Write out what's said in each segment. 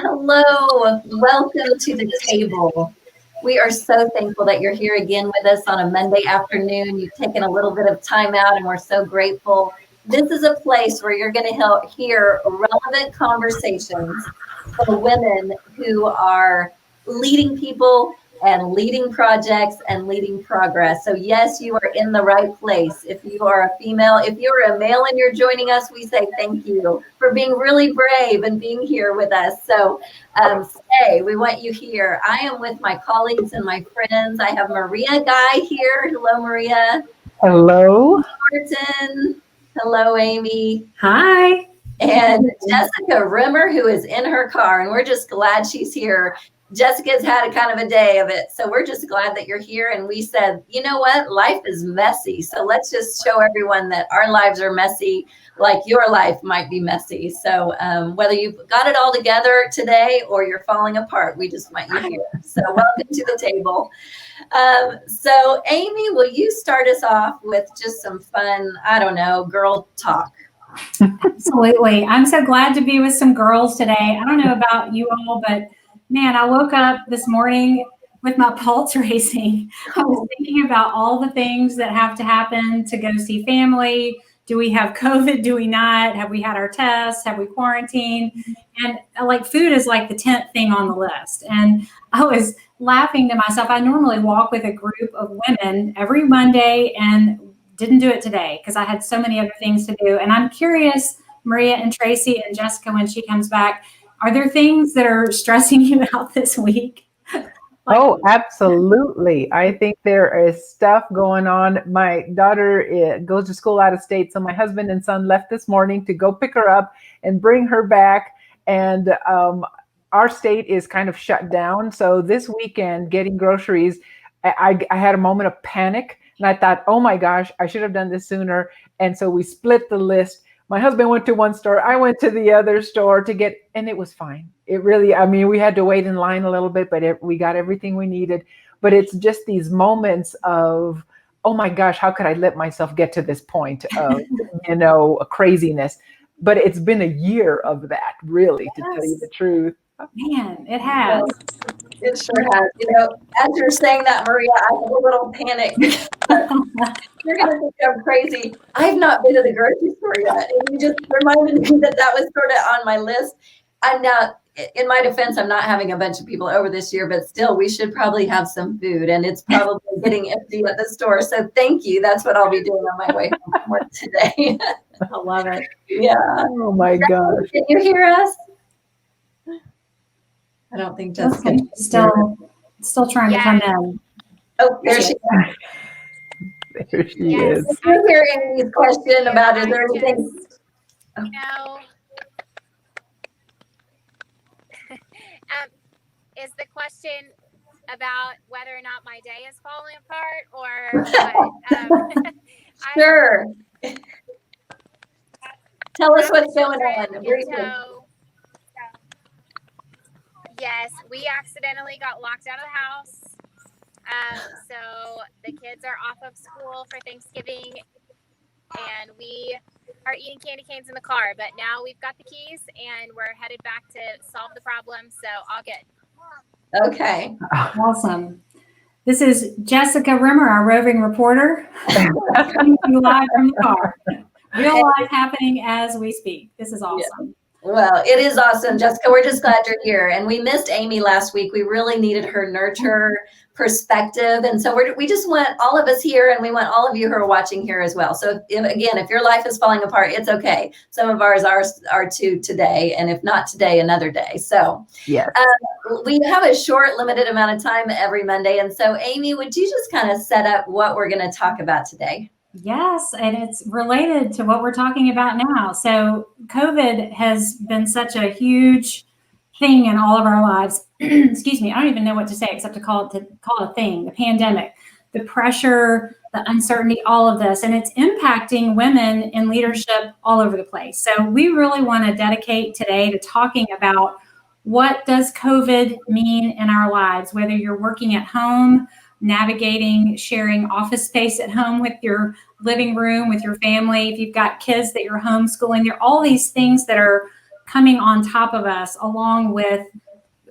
Hello, welcome to the table. We are so thankful that you're here again with us on a Monday afternoon. You've taken a little bit of time out and we're so grateful. This is a place where you're going to hear relevant conversations for women who are leading people and leading projects and leading progress. So yes, you are in the right place. If you are a female, if you're a male and you're joining us, we say thank you for being really brave and being here with us. So stay, we want you here. I am with my colleagues and my friends. I have Maria Guy here. Hello, Maria. Hello. Norton. Hello, Amy. Hi. And Jessica Rimmer, who is in her car, and we're just glad she's here. Jessica's had a kind of a day of it. So we're just glad that you're here. And we said, you know what? Life is messy. So let's just show everyone that our lives are messy, like your life might be messy. So whether you've got it all together today or you're falling apart, we just want you here. So welcome to the table. So Amy, will you start us off with just some fun, I don't know, girl talk? Absolutely. I'm so glad to be with some girls today. I don't know about you all, but man, I woke up this morning with my pulse racing. I was thinking about all the things that have to happen to go see family. Do we have COVID? Do we not? Have we had our tests? Have we quarantined? And like food is like the 10th thing on the list. And I was laughing to myself. I normally walk with a group of women every Monday and didn't do it today because I had so many other things to do. And I'm curious, Maria and Tracy and Jessica, when she comes back, are there things that are stressing you out this week? Oh, absolutely. I think there is stuff going on. My daughter goes to school out of state. So my husband and son left this morning to go pick her up and bring her back. And our state is kind of shut down. So this weekend, getting groceries, I had a moment of panic. And I thought, oh my gosh, I should have done this sooner. And so we split the list. My husband went to one store, I went to the other store to get, and it was fine. It really, I mean, we had to wait in line a little bit, but we got everything we needed. But it's just these moments of, oh my gosh, how could I let myself get to this point of, craziness? But it's been a year of that, really, to tell you the truth. Man, it has. It sure has. You know, as you're saying that, Maria, I have a little panic. You're going to think I'm crazy. I've not been to the grocery store yet. And you just reminded me that was sort of on my list. I'm now, in my defense, I'm not having a bunch of people over this year, but still, we should probably have some food. And it's probably getting empty at the store. So thank you. That's what I'll be doing on my way home from work today. I love it. Yeah. Oh my gosh. Can you hear us? I don't think Jessica still trying to come in. Oh, there she is. There she is. If you're hearing Amy's question about is there anything? Is the question about whether or not my day is falling apart or what? Sure. Tell us what's going on. Yes, we accidentally got locked out of the house. So the kids are off of school for Thanksgiving and we are eating candy canes in the car. But now we've got the keys and we're headed back to solve the problem. So all good. Okay. Awesome. This is Jessica Rimmer, our roving reporter, coming to you live from the car. Real life happening as we speak. This is awesome. Yeah. Well, it is awesome, Jessica. We're just glad you're here. And we missed Amy last week. We really needed her nurture perspective. And so we just want all of us here, and we want all of you who are watching here as well. So if your life is falling apart, it's okay. Some of ours are too today. And if not today, another day. So yes. We have a short, limited amount of time every Monday. And so Amy, would you just kind of set up what we're going to talk about today? Yes, and it's related to what we're talking about now. So COVID has been such a huge thing in all of our lives. Excuse me, I don't even know what to say except to call it a thing, the pandemic, the pressure, the uncertainty, all of this. And it's impacting women in leadership all over the place. So we really want to dedicate today to talking about what does COVID mean in our lives, whether you're working at home, navigating, sharing office space at home with your living room, with your family. If you've got kids that you're homeschooling, there are all these things that are coming on top of us along with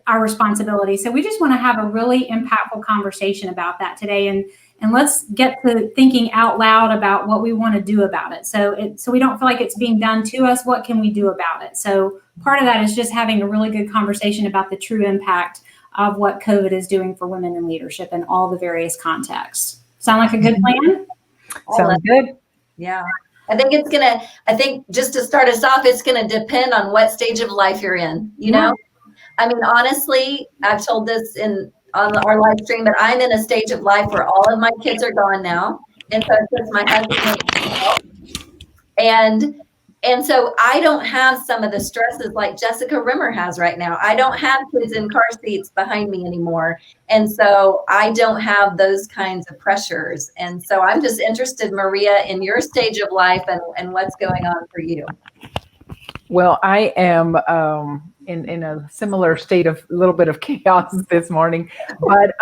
our responsibility. So we just want to have a really impactful conversation about that today. And let's get to thinking out loud about what we want to do about it. So we don't feel like it's being done to us. What can we do about it? So part of that is just having a really good conversation about the true impact of what COVID is doing for women in leadership in all the various contexts. Sound like a good plan? Sounds good. Yeah. I think just to start us off, it's going to depend on what stage of life you're in, you know? I mean, honestly, I've told this on our live stream, but I'm in a stage of life where all of my kids are gone now. And so it's just my husband and myself. And so I don't have some of the stresses like Jessica Rimmer has right now. I don't have kids in car seats behind me anymore. And so I don't have those kinds of pressures. And so I'm just interested, Maria, in your stage of life and what's going on for you. Well, I am in a similar state of a little bit of chaos this morning, but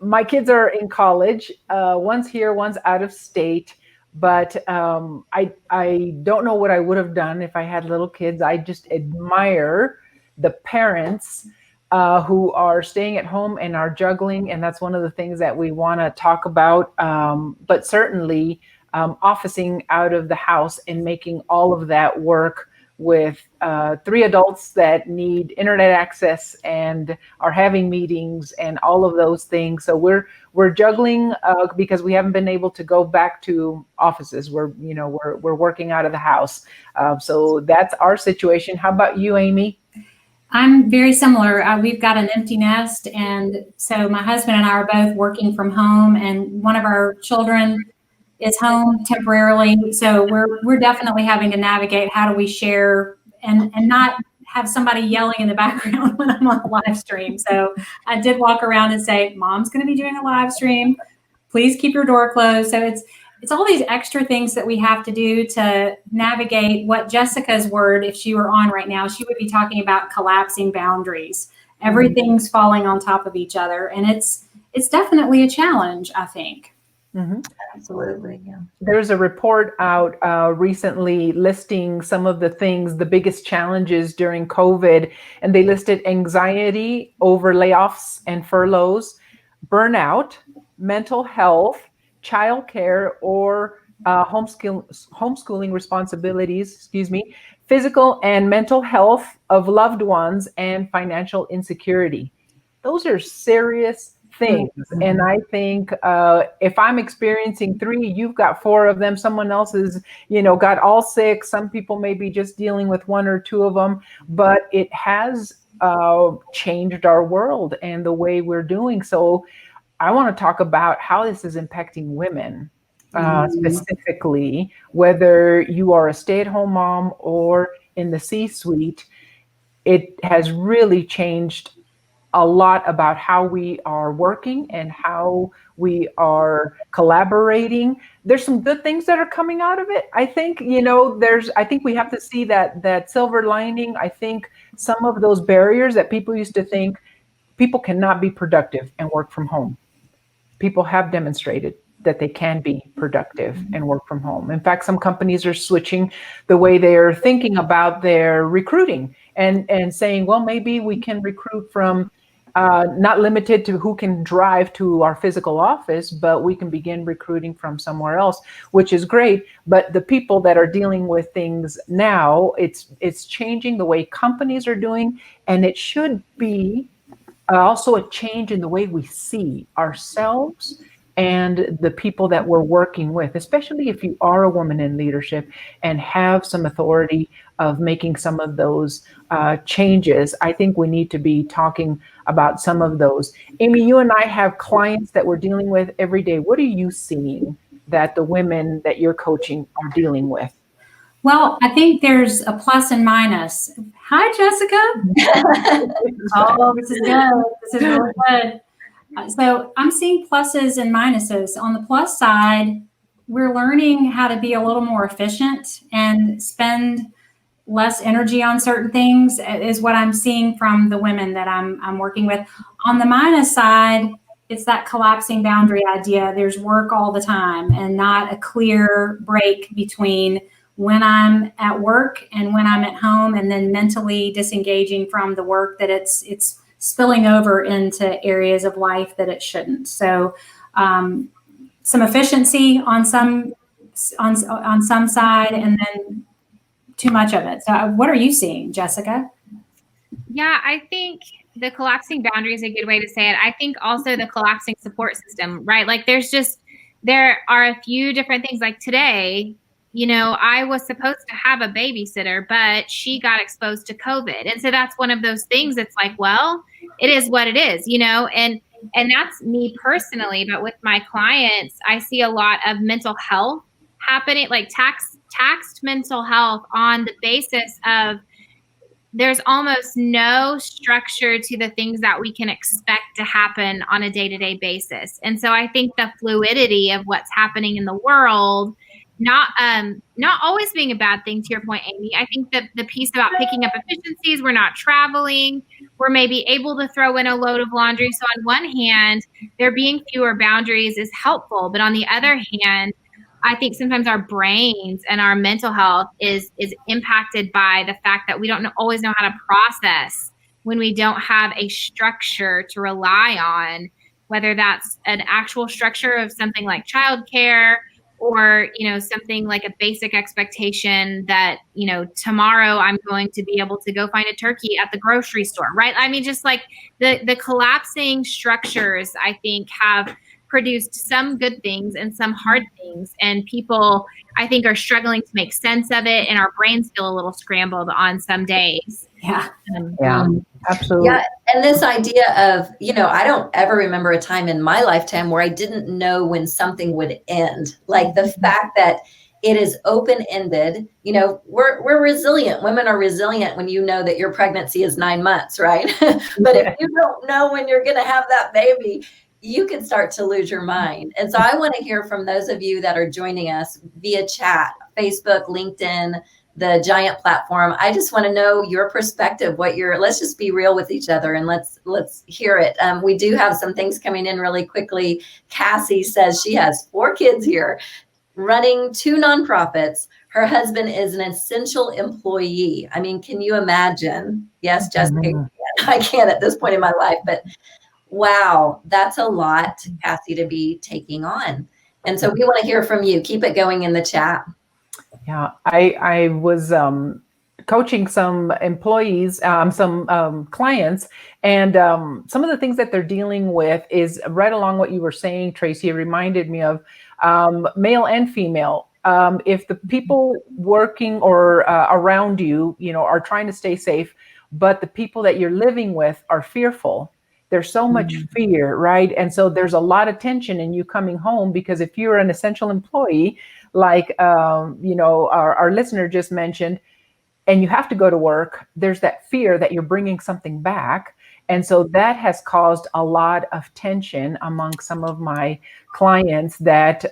my kids are in college. One's here, one's out of state. But I don't know what I would have done if I had little kids. I just admire the parents who are staying at home and are juggling. And that's one of the things that we want to talk about. But certainly officing out of the house and making all of that work with 3 adults that need internet access and are having meetings and all of those things. So we're juggling because we haven't been able to go back to offices. We're working out of the house. So that's our situation. How about you, Amy? I'm very similar. We've got an empty nest, and so my husband and I are both working from home, and one of our children is home temporarily. So we're definitely having to navigate how do we share and not have somebody yelling in the background when I'm on a live stream. So I did walk around and say, Mom's going to be doing a live stream. Please keep your door closed. So it's all these extra things that we have to do to navigate what Jessica's word, if she were on right now, she would be talking about collapsing boundaries. Everything's falling on top of each other. And it's definitely a challenge, I think. Mm-hmm. Absolutely. Yeah. There's a report out recently listing some of the biggest challenges during COVID, and they listed anxiety over layoffs and furloughs, burnout, mental health, childcare or homeschooling responsibilities, physical and mental health of loved ones, and financial insecurity. Those are serious things. And I think if I'm experiencing 3, you've got 4 of them. Someone else has, got all 6. Some people may be just dealing with 1 or 2 of them, but it has changed our world and the way we're doing. So I want to talk about how this is impacting women, specifically, whether you are a stay-at-home mom or in the C-suite. It has really changed a lot about how we are working and how we are collaborating. There's some good things that are coming out of it. I think, I think we have to see that silver lining. I think some of those barriers that people used to think people cannot be productive and work from home. People have demonstrated that they can be productive and work from home. In fact, some companies are switching the way they are thinking about their recruiting and saying, well, maybe we can recruit from not limited to who can drive to our physical office, but we can begin recruiting from somewhere else, which is great. But the people that are dealing with things now, it's changing the way companies are doing, and it should be also a change in the way we see ourselves and the people that we're working with, especially if you are a woman in leadership and have some authority of making some of those changes. I think we need to be talking about some of those. Amy, you and I have clients that we're dealing with every day. What are you seeing that the women that you're coaching are dealing with? Well, I think there's a plus and minus. Hi, Jessica. Oh, this is good. This is really good. So I'm seeing pluses and minuses. On the plus side, we're learning how to be a little more efficient and spend less energy on certain things is what I'm seeing from the women that I'm working with. On the minus side, it's that collapsing boundary idea. There's work all the time and not a clear break between when I'm at work and when I'm at home, and then mentally disengaging from the work, that it's spilling over into areas of life that it shouldn't. So some efficiency on some side, and then too much of it. So what are you seeing, Jessica? Yeah, I think the collapsing boundary is a good way to say it. I think also the collapsing support system, right? Like there are a few different things. Like today, I was supposed to have a babysitter, but she got exposed to COVID. And so that's one of those things that's like, well, it is what it is, and that's me personally. But with my clients, I see a lot of mental health happening, like taxed mental health on the basis of there's almost no structure to the things that we can expect to happen on a day-to-day basis. And so I think the fluidity of what's happening in the world, not always being a bad thing, to your point, Amy. I think that the piece about picking up efficiencies, we're not traveling, we're maybe able to throw in a load of laundry. So on one hand, there being fewer boundaries is helpful. But on the other hand, I think sometimes our brains and our mental health is impacted by the fact that we don't always know how to process when we don't have a structure to rely on, whether that's an actual structure of something like childcare or, something like a basic expectation that, tomorrow I'm going to be able to go find a turkey at the grocery store, right? I mean, just like the collapsing structures, I think, have produced some good things and some hard things, and people, I think, are struggling to make sense of it, and our brains feel a little scrambled on some days. Yeah. Absolutely. Yeah. And this idea of, I don't ever remember a time in my lifetime where I didn't know when something would end. Like the fact that it is open-ended, we're resilient. Women are resilient when you know that your pregnancy is 9 months, right? But if you don't know when you're going to have that baby, you can start to lose your mind. And so I want to hear from those of you that are joining us via chat, Facebook, LinkedIn, the giant platform. I just want to know your perspective, let's just be real with each other and let's hear it. We do have some things coming in really quickly. Cassie says she has 4 kids here, running 2 nonprofits. Her husband is an essential employee. I mean, can you imagine? Yes, Jessica, I can't at this point in my life, but wow, that's a lot, Cassie, to be taking on. And so we want to hear from you. Keep it going in the chat. Yeah, I was coaching some employees, some clients, and some of the things that they're dealing with is right along what you were saying, Tracy. It reminded me of male and female. If the people working or around you, are trying to stay safe, but the people that you're living with are fearful. There's so much fear, right? And so there's a lot of tension in you coming home, because if you're an essential employee, like our listener just mentioned, and you have to go to work, there's that fear that you're bringing something back. And so that has caused a lot of tension among some of my clients, that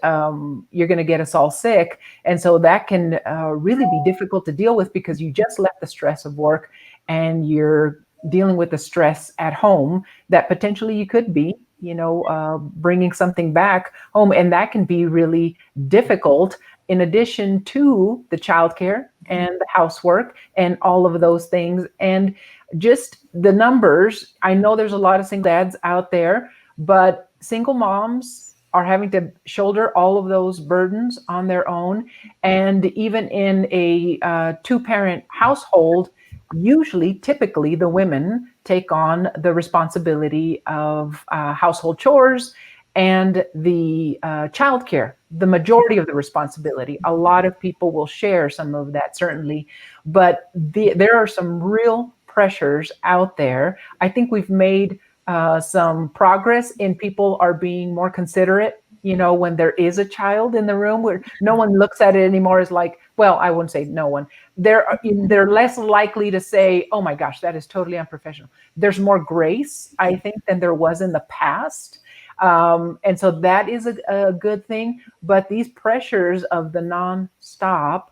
you're going to get us all sick. And so that can really be difficult to deal with, because you just left the stress of work and you're dealing with the stress at home that potentially you could be, bringing something back home. And that can be really difficult, in addition to the childcare and the housework and all of those things. And just the numbers, I know there's a lot of single dads out there, but single moms are having to shoulder all of those burdens on their own. And even in a 2-parent household, typically the women take on the responsibility of household chores and the childcare, the majority of the responsibility. A lot of people will share some of that, certainly, but there are some real pressures out there. I think we've made some progress in people are being more considerate, when there is a child in the room, where no one looks at it anymore as like, well, I wouldn't say no one. They're less likely to say, oh my gosh, that is totally unprofessional. There's more grace, I think, than there was in the past. And so that is a good thing. But these pressures of the nonstop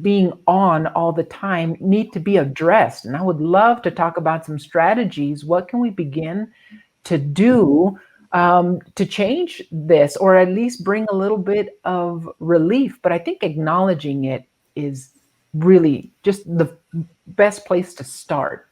being on all the time need to be addressed. And I would love to talk about some strategies. What can we begin to do to change this, or at least bring a little bit of relief. But I think acknowledging it is really just the best place to start.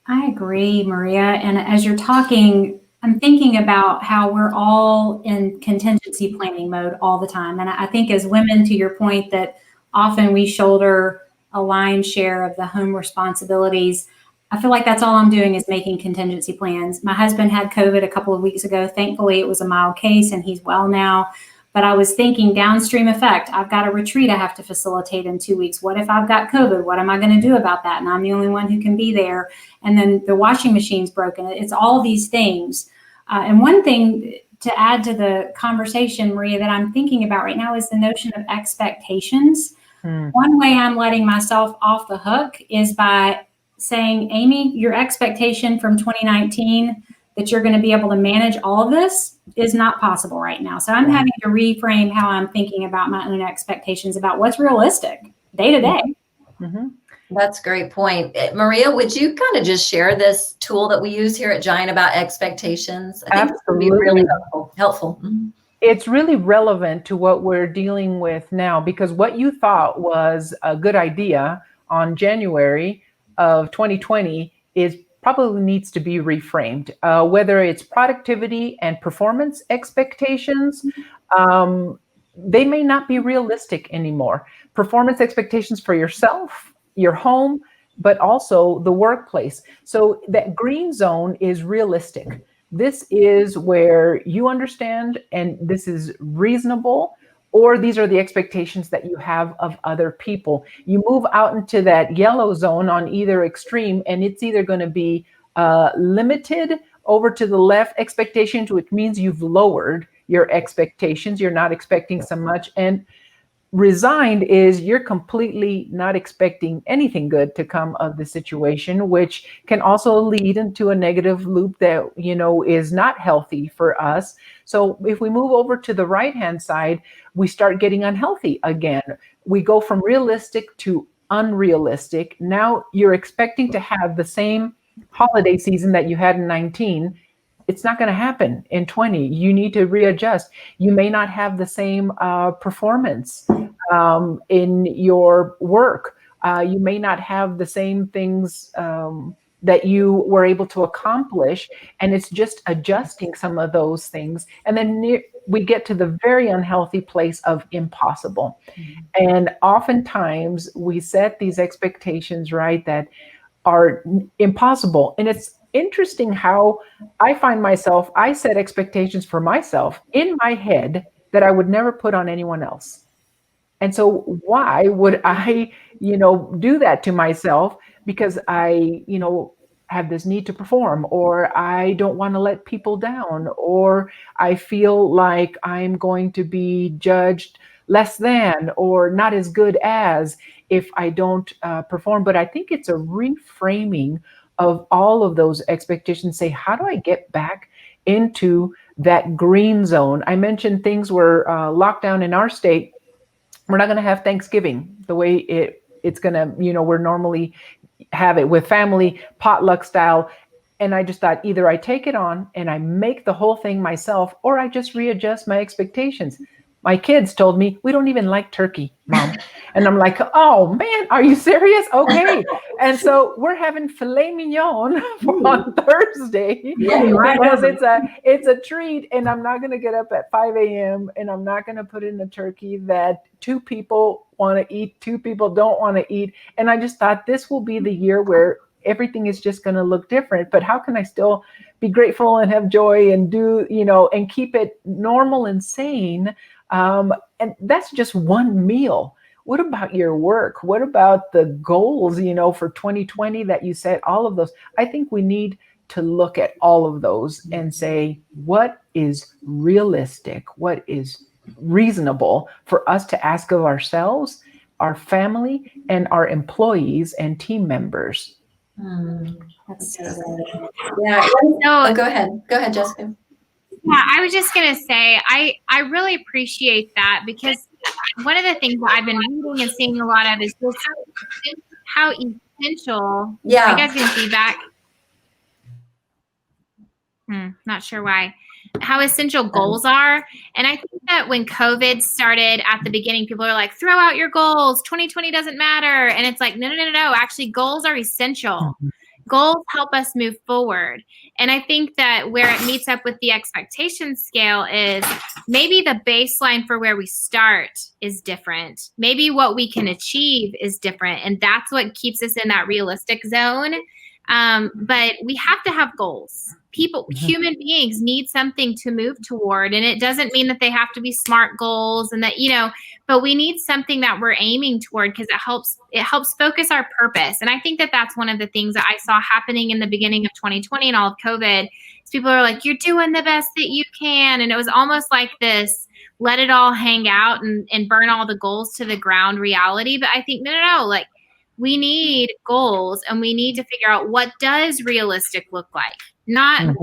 I agree, Maria. And as you're talking, I'm thinking about how we're all in contingency planning mode all the time. And I think as women, to your point, that often we shoulder a lion's share of the home responsibilities. I feel like that's all I'm doing is making contingency plans. My husband had COVID a couple of weeks ago. Thankfully, it was a mild case and he's well now. But I was thinking downstream effect. I've got a retreat I have to facilitate in 2 weeks. What if I've got COVID? What am I going to do about that? And I'm the only one who can be there. And then the washing machine's broken. It's all these things. And one thing to add to the conversation, Maria, that I'm thinking about right now is the notion of expectations. One way I'm letting myself off the hook is by saying, Amy, your expectation from 2019 that you're going to be able to manage all of this is not possible right now. So I'm having to reframe how I'm thinking about my own expectations about what's realistic day to day. That's a great point. Maria, would you kind of just share this tool that we use here at Giant about expectations? I think it would be really helpful. It's really relevant to what we're dealing with now, because what you thought was a good idea on January of 2020 is probably needs to be reframed, whether it's productivity and performance expectations. They may not be realistic anymore. Performance expectations for yourself, your home, but also the workplace. So that green zone is realistic. This is where you understand and this is reasonable, or these are the expectations that you have of other people. You move out into that yellow zone on either extreme, and it's either going to be limited over to the left expectations, which means you've lowered your expectations. You're not expecting so much. And resigned is you're completely not expecting anything good to come of the situation, which can also lead into a negative loop that, you know, is not healthy for us. So if we move over to the right-hand side, we start getting unhealthy again. We go from realistic to unrealistic. Now you're expecting to have the same holiday season that you had in 19. It's not going to happen in 20. You need to readjust. You may not have the same performance in your work. You may not have the same things that you were able to accomplish. And it's just adjusting some of those things. And then we get to the very unhealthy place of impossible. And oftentimes we set these expectations, right, that are impossible. And it's interesting how I find myself, I set expectations for myself in my head that I would never put on anyone else. And so why would I, do that to myself? Because I, have this need to perform, or I don't want to let people down, or I feel like I'm going to be judged less than or not as good as if I don't perform. But I think it's a reframing of all of those expectations. Say, how do I get back into that green zone? I mentioned things were locked down in our state. We're not going to have Thanksgiving the way it's going to, we're normally have it with family, potluck style. And I just thought either I take it on and I make the whole thing myself, or I just readjust my expectations. My kids told me, we don't even like turkey, Mom. And I'm like, oh man, are you serious? Okay. And so we're having filet mignon on Thursday because it's a treat. And I'm not going to get up at 5 a.m. and I'm not going to put in a turkey that 2 people want to eat, 2 people don't want to eat. And I just thought this will be the year where everything is just going to look different. But how can I still be grateful and have joy and do, and keep it normal and sane? And that's just one meal. What about your work? What about the goals, for 2020 that you set, all of those? I think we need to look at all of those and say, what is realistic? What is reasonable for us to ask of ourselves, our family, and our employees and team members? That's so good. Yeah. So, go ahead, Jessica. Yeah, I was just going to say, I really appreciate that, because one of the things that I've been reading and seeing a lot of is just how essential. Yeah. Are you guys getting feedback? Not sure why. essential goals are. And I think that when COVID started at the beginning, people are like, throw out your goals. 2020 doesn't matter. And it's like, no. Actually, goals are essential. Goals help us move forward. And I think that where it meets up with the expectation scale is maybe the baseline for where we start is different. Maybe what we can achieve is different. And that's what keeps us in that realistic zone. But we have to have goals. Human beings need something to move toward. And it doesn't mean that they have to be SMART goals and that, but we need something that we're aiming toward because it helps focus our purpose. And I think that that's one of the things that I saw happening in the beginning of 2020 and all of COVID. Is people are like, you're doing the best that you can. And it was almost like this, let it all hang out and burn all the goals to the ground reality. But I think, no, like, we need goals and we need to figure out what does realistic look like. Not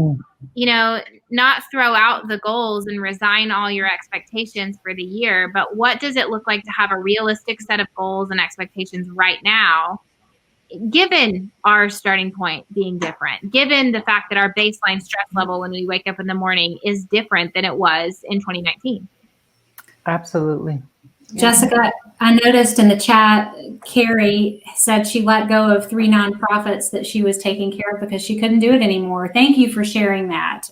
throw out the goals and resign all your expectations for the year, but what does it look like to have a realistic set of goals and expectations right now, given our starting point being different, given the fact that our baseline stress level when we wake up in the morning is different than it was in 2019. Absolutely. Jessica, I noticed in the chat, Carrie said she let go of 3 nonprofits that she was taking care of because she couldn't do it anymore. Thank you for sharing that.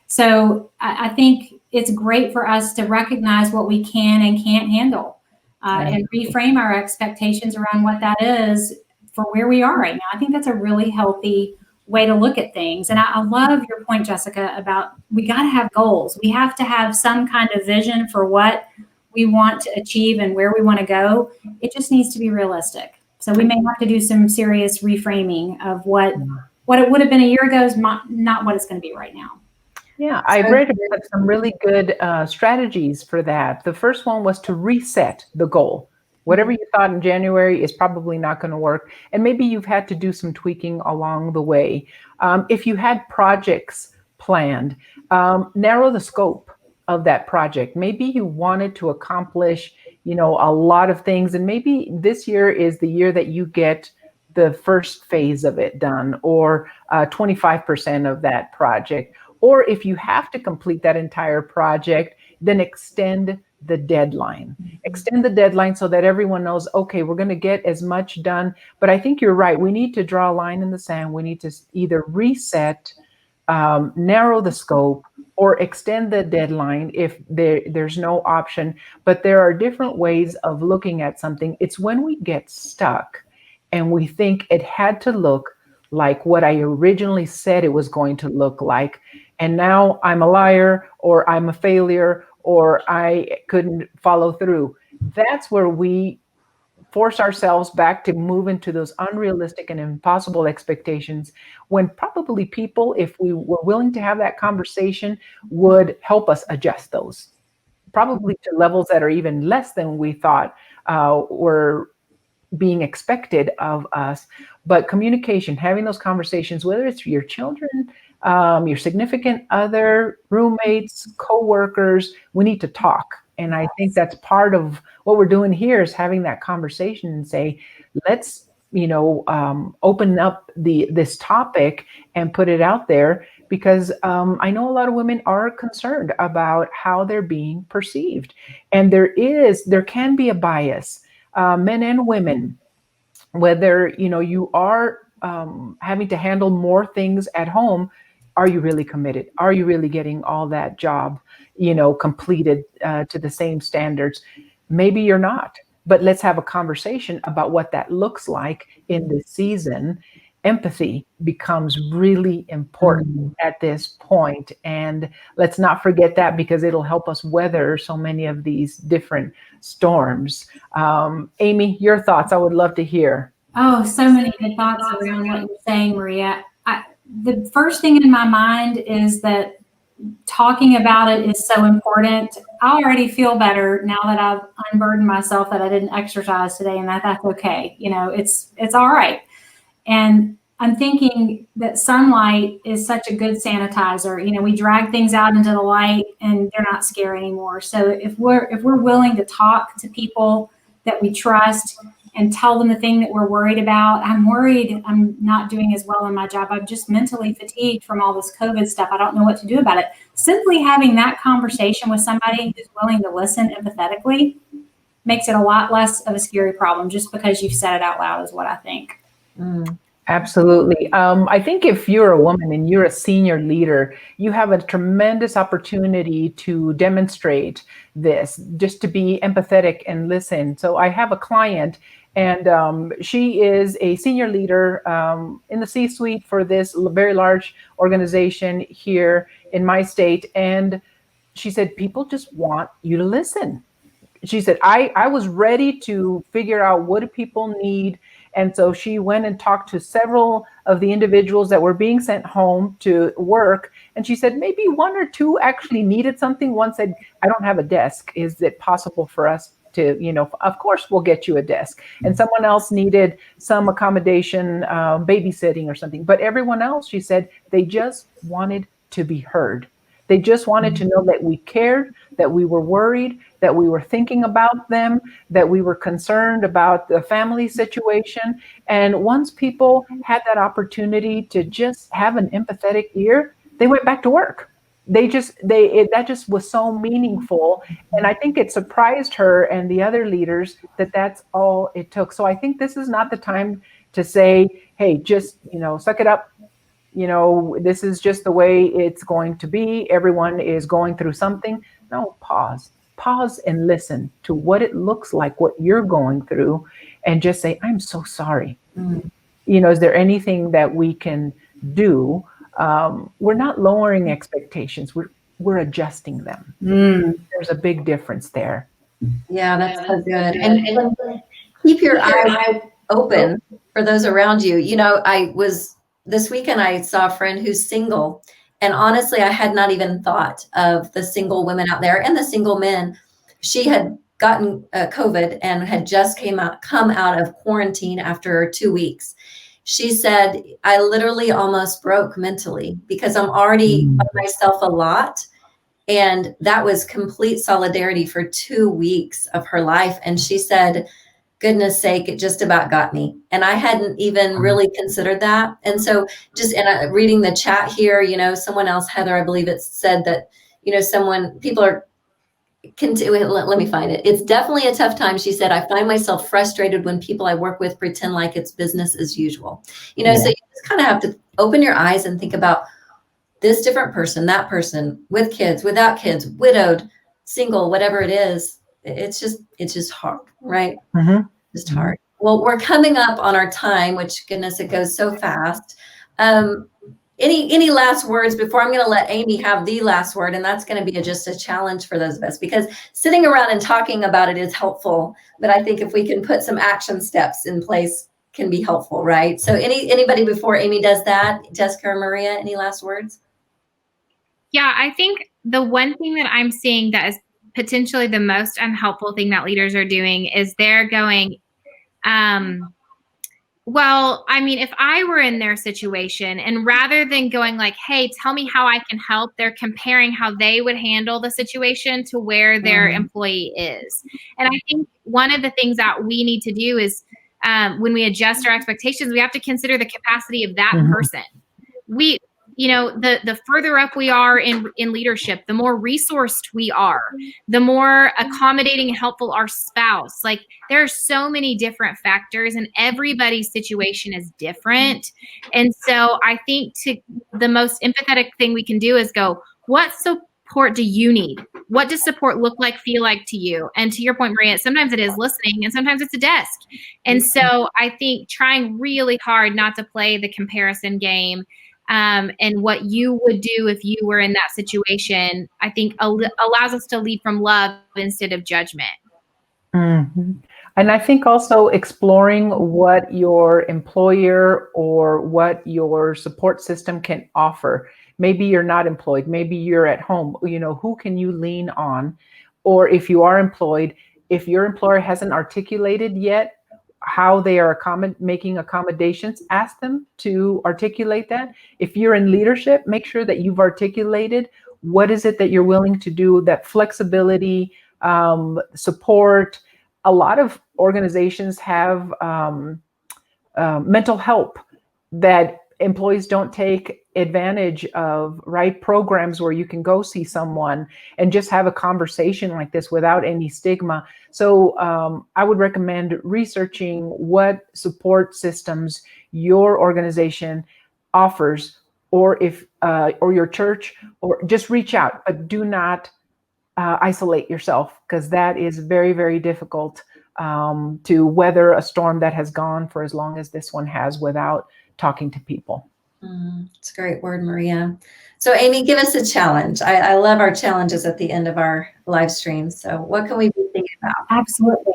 So I think it's great for us to recognize what we can and can't handle and reframe our expectations around what that is for where we are right now. I think that's a really healthy way to look at things. And I love your point, Jessica, about we got to have goals. We have to have some kind of vision for what we want to achieve and where we want to go. It just needs to be realistic. So we may have to do some serious reframing of what it would have been a year ago is not what it's going to be right now. Yeah, I read about some really good strategies for that. The first one was to reset the goal. Whatever you thought in January is probably not going to work. And maybe you've had to do some tweaking along the way. If you had projects planned, narrow the scope of that project. Maybe you wanted to accomplish, a lot of things. And maybe this year is the year that you get the first phase of it done, or 25% of that project. Or if you have to complete that entire project, then extend the deadline. Extend the deadline so that everyone knows, okay, we're going to get as much done. But I think you're right. We need to draw a line in the sand. We need to either reset, narrow the scope, or extend the deadline if there's no option. But there are different ways of looking at something. It's when we get stuck and we think it had to look like what I originally said it was going to look like. And now I'm a liar, or I'm a failure, or I couldn't follow through. That's where we force ourselves back to move into those unrealistic and impossible expectations, when probably people, if we were willing to have that conversation, would help us adjust those, probably to levels that are even less than we thought were being expected of us. But communication, having those conversations, whether it's your children, your significant other, roommates, coworkers, we need to talk. And I think that's part of what we're doing here, is having that conversation and say, let's, open up this topic and put it out there, because I know a lot of women are concerned about how they're being perceived. And there can be a bias, men and women, whether, you are having to handle more things at home. Are you really committed? Are you really getting all that job, completed to the same standards? Maybe you're not, but let's have a conversation about what that looks like in this season. Empathy becomes really important at this point. And let's not forget that, because it'll help us weather so many of these different storms. Amy, your thoughts, I would love to hear. Oh, so many good thoughts around what you're saying, Maria. The first thing in my mind is that talking about it is so important. I already feel better now that I've unburdened myself that I didn't exercise today, and that's okay. It's all right. And I'm thinking that sunlight is such a good sanitizer. We drag things out into the light and they're not scary anymore. So if we're willing to talk to people that we trust, and tell them the thing that we're worried about. I'm worried I'm not doing as well in my job. I'm just mentally fatigued from all this COVID stuff. I don't know what to do about it. Simply having that conversation with somebody who's willing to listen empathetically makes it a lot less of a scary problem, just because you've said it out loud, is what I think. Absolutely. I think if you're a woman and you're a senior leader, you have a tremendous opportunity to demonstrate this, just to be empathetic and listen. So I have a client, and she is a senior leader in the C-suite for this very large organization here in my state. And she said, people just want you to listen. She said, I was ready to figure out what do people need. And so she went and talked to several of the individuals that were being sent home to work. And she said, maybe one or two actually needed something. One said, I don't have a desk. Is it possible for us to, of course, we'll get you a desk. And someone else needed some accommodation, babysitting or something. But everyone else, she said, they just wanted to be heard. They just wanted to know that we cared, that we were worried, that we were thinking about them, that we were concerned about the family situation. And once people had that opportunity to just have an empathetic ear, they went back to work. That just was so meaningful. And I think it surprised her and the other leaders that that's all it took. So I think this is not the time to say, hey, just, suck it up. This is just the way it's going to be. Everyone is going through something. No, pause and listen to what it looks like, what you're going through, and just say, I'm so sorry. Is there anything that we can do? We're not lowering expectations. We're adjusting them. There's a big difference there. Yeah, that's so good. And keep your eye open for those around you. This weekend, I saw a friend who's single, and honestly, I had not even thought of the single women out there and the single men. She had gotten COVID and had just come out of quarantine after 2 weeks. She said, I literally almost broke mentally because I'm already by myself a lot. And that was complete solidarity for 2 weeks of her life. And she said, goodness sake, it just about got me. And I hadn't even really considered that. And so reading the chat here, someone else, Heather, I believe it said that, people are, let me find it. It's definitely a tough time. She said, I find myself frustrated when people I work with pretend like it's business as usual. So you just kind of have to open your eyes and think about this different person, that person, with kids, without kids, widowed, single, whatever it is. It's just hard, right? Just hard. Well, we're coming up on our time, which goodness, it goes so fast. Any last words before I'm going to let Amy have the last word, and that's going to be just a challenge for those of us, because sitting around and talking about it is helpful, but I think if we can put some action steps in place, can be helpful, right? So anybody before Amy does that, Jessica or Maria, any last words? Yeah, I think the one thing that I'm seeing that is potentially the most unhelpful thing that leaders are doing is they're going, well, I mean, if I were in their situation, and rather than going like, hey, tell me how I can help, they're comparing how they would handle the situation to where their employee is. And I think one of the things that we need to do is when we adjust our expectations, we have to consider the capacity of that person. The further up we are in leadership, the more resourced we are, the more accommodating and helpful our spouse. Like, there are so many different factors, and everybody's situation is different. And so I think the most empathetic thing we can do is go, what support do you need? What does support look like, feel like to you? And to your point, Maria, sometimes it is listening and sometimes it's a desk. And so I think trying really hard not to play the comparison game, and what you would do if you were in that situation, I think allows us to lead from love instead of judgment. And I think also exploring what your employer or what your support system can offer. Maybe you're not employed, maybe you're at home, who can you lean on? Or if you are employed, if your employer hasn't articulated yet how they are making accommodations, ask them to articulate that. If you're in leadership, make sure that you've articulated what is it that you're willing to do, that flexibility, support. A lot of organizations have mental help that employees don't take advantage of, right? Programs where you can go see someone and just have a conversation like this without any stigma. So I would recommend researching what support systems your organization offers, or if or your church, or just reach out, but do not isolate yourself, because that is very, very difficult to weather a storm that has gone for as long as this one has without talking to people. It's a great word, Maria. So Amy, give us a challenge. I love our challenges at the end of our live streams. So what can we be thinking about? Absolutely.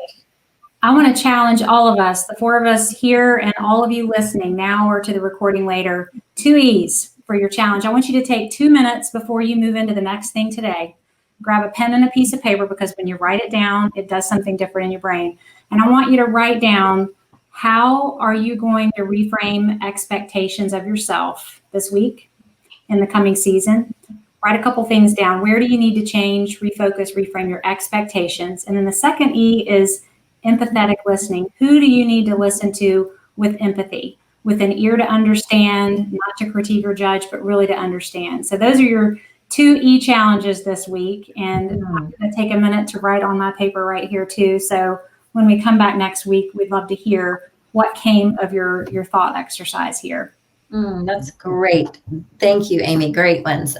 I want to challenge all of us, the 4 of us here and all of you listening now or to the recording later, 2 E's for your challenge. I want you to take 2 minutes before you move into the next thing today. Grab a pen and a piece of paper, because when you write it down, it does something different in your brain. And I want you to write down, how are you going to reframe expectations of yourself this week, in the coming season? Write a couple things down. Where do you need to change, refocus, reframe your expectations? And then the second E is empathetic listening. Who do you need to listen to with empathy, with an ear to understand, not to critique or judge, but really to understand? So those are your 2 E challenges this week. And I'm going to take a minute to write on my paper right here too. So when we come back next week, we'd love to hear what came of your thought exercise here. That's great. Thank you, Amy. Great ones.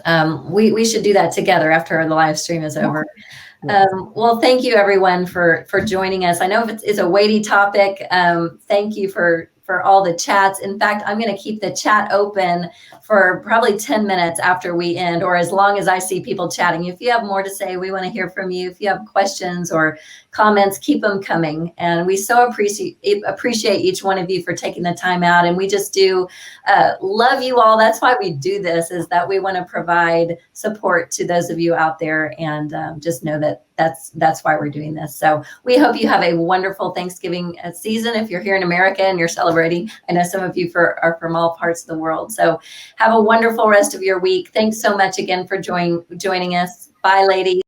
We should do that together after the live stream is over. Well, thank you everyone for joining us. I know it's a weighty topic. Thank you for all the chats. In fact, I'm going to keep the chat open for probably 10 minutes after we end, or as long as I see people chatting. If you have more to say, we want to hear from you. If you have questions or comments, keep them coming. And we so appreciate each one of you for taking the time out. And we just do love you all. That's why we do this, is that we want to provide support to those of you out there, and just know that that's why we're doing this. So we hope you have a wonderful Thanksgiving season. If you're here in America and you're celebrating, I know some of you are from all parts of the world. So have a wonderful rest of your week. Thanks so much again for joining us. Bye, ladies.